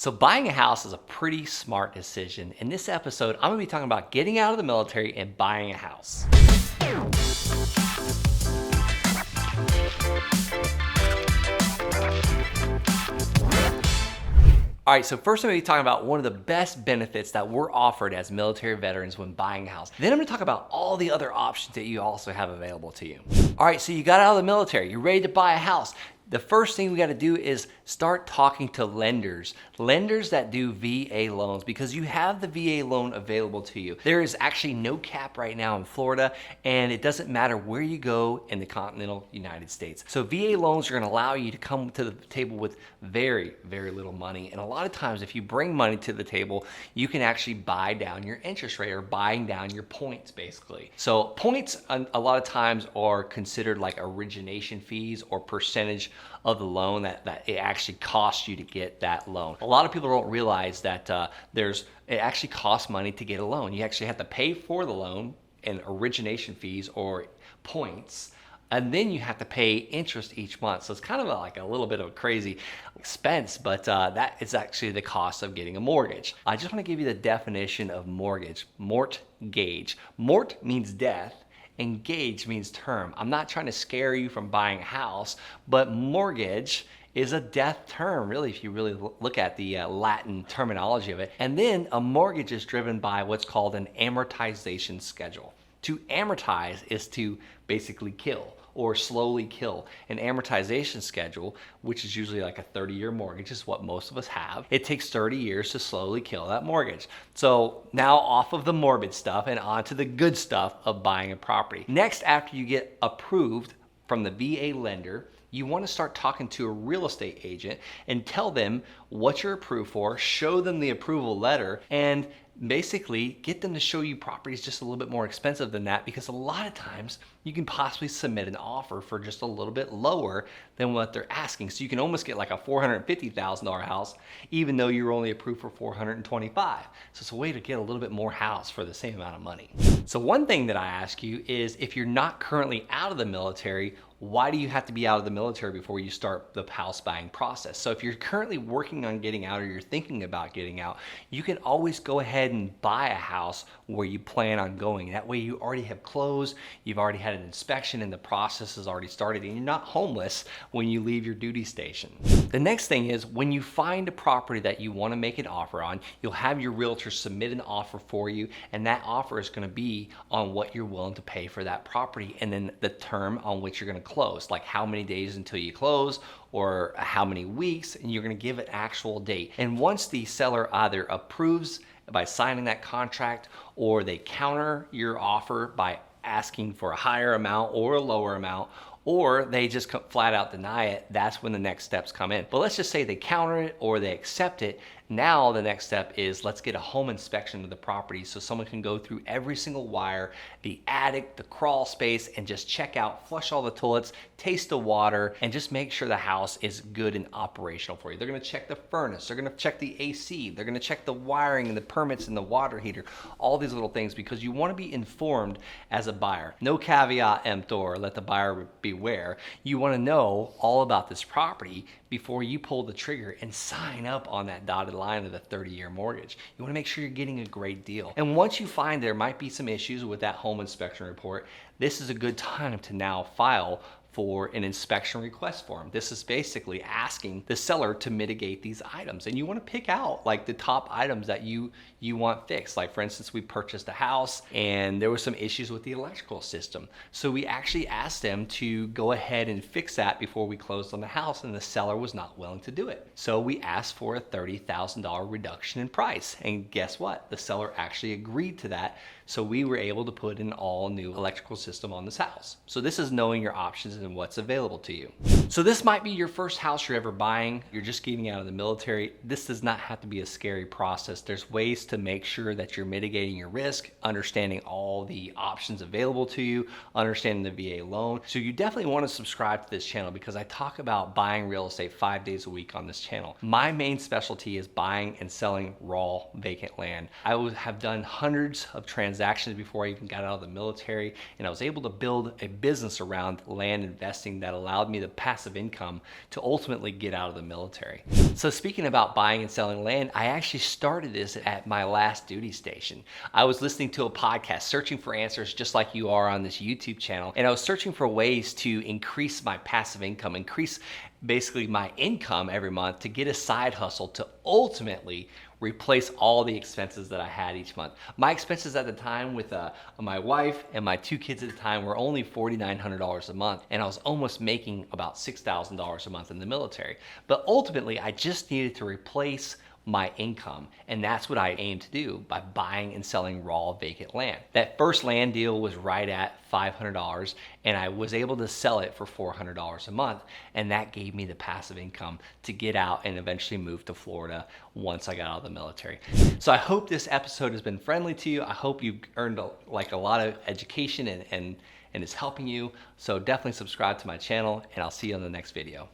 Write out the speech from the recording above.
So buying a house is a pretty smart decision. In this episode, I'm gonna be talking about getting out of the military and buying a house. All right, so first I'm gonna be talking about one of the best benefits that we're offered as military veterans when buying a house. Then I'm gonna talk about all the other options that you also have available to you. All right, so you got out of the military, you're ready to buy a house. The first thing we got to do is start talking to lenders that do VA loans, because you have the VA loan available to you. There is actually no cap right now in Florida, and it doesn't matter where you go in the continental United States. So VA loans are going to allow you to come to the table with very, very little money. And a lot of times if you bring money to the table, you can actually buy down your interest rate, or buying down your points basically. So points a lot of times are considered like origination fees or percentage of the loan that it actually costs you to get that loan. A lot of people don't realize that it actually costs money to get a loan. You actually have to pay for the loan and origination fees or points, and then you have to pay interest each month. So it's kind of like a little bit of a crazy expense, but that is actually the cost of getting a mortgage. I just want to give you the definition of mortgage. Mortgage. Mort means death, and gauge means term. I'm not trying to scare you from buying a house, but mortgage is a death term, really, if you really look at the Latin terminology of it. And then a mortgage is driven by what's called an amortization schedule. To amortize is to basically kill or slowly kill. An amortization schedule, which is usually like a 30-year mortgage, is what most of us have. It takes 30 years to slowly kill that mortgage. So now off of the morbid stuff and onto the good stuff of buying a property. Next, after you get approved from the VA lender, you want to start talking to a real estate agent and tell them what you're approved for, show them the approval letter, and basically get them to show you properties just a little bit more expensive than that, because a lot of times you can possibly submit an offer for just a little bit lower than what they're asking. So you can almost get like a $450,000 house even though you're only approved for $425,000. So it's a way to get a little bit more house for the same amount of money. So one thing that I ask you is, if you're not currently out of the military, why do you have to be out of the military before you start the house buying process? So if you're currently working on getting out, or you're thinking about getting out, you can always go ahead and buy a house where you plan on going. That way you already have closed, you've already had an inspection, and the process has already started, and you're not homeless when you leave your duty station. The next thing is, when you find a property that you want to make an offer on, you'll have your realtor submit an offer for you, and that offer is going to be on what you're willing to pay for that property, and then the term on which you're going to close, like how many days until you close, or how many weeks, and you're going to give an actual date. And once the seller either approves by signing that contract, or they counter your offer by asking for a higher amount or a lower amount, or they just flat out deny it, that's when the next steps come in. But let's just say they counter it or they accept it. Now the next step is, let's get a home inspection of the property so someone can go through every single wire, the attic, the crawl space, and just check out, flush all the toilets, taste the water, and just make sure the house is good and operational for you. They're gonna check the furnace, they're gonna check the AC, they're gonna check the wiring and the permits and the water heater, all these little things, because you wanna be informed as a buyer. No caveat emptor, let the buyer beware. You wanna know all about this property before you pull the trigger and sign up on that dotted line of the 30-year mortgage. You want to make sure you're getting a great deal. And once you find there might be some issues with that home inspection report, this is a good time to now file for an inspection request form. This is basically asking the seller to mitigate these items, and you want to pick out like the top items that you want fixed. Like for instance, we purchased a house and there were some issues with the electrical system, so we actually asked them to go ahead and fix that before we closed on the house, and the seller was not willing to do it. So we asked for a $30,000 reduction in price, and guess what? The seller actually agreed to that. So we were able to put an all new electrical system on this house. So this is knowing your options and what's available to you. So this might be your first house you're ever buying. You're just getting out of the military. This does not have to be a scary process. There's ways to make sure that you're mitigating your risk, understanding all the options available to you, understanding the VA loan. So you definitely want to subscribe to this channel, because I talk about buying real estate 5 days a week on this channel. My main specialty is buying and selling raw vacant land. I have done hundreds of transactions before I even got out of the military, and I was able to build a business around land and investing that allowed me the passive income to ultimately get out of the military. So speaking about buying and selling land, I actually started this at my last duty station. I was listening to a podcast, searching for answers just like you are on this YouTube channel, and I was searching for ways to increase my passive income, increase basically my income every month to get a side hustle to ultimately replace all the expenses that I had each month. My expenses at the time with my wife and my 2 kids at the time were only $4,900 a month, and I was almost making about $6,000 a month in the military. But ultimately, I just needed to replace my income, and that's what I aim to do by buying and selling raw vacant land. That first land deal was right at $500, and I was able to sell it for $400 a month, and that gave me the passive income to get out and eventually move to Florida once I got out of the military. So I hope this episode has been friendly to you. I hope you've earned a lot of education and it's helping you. So definitely subscribe to my channel, and I'll see you on the next video.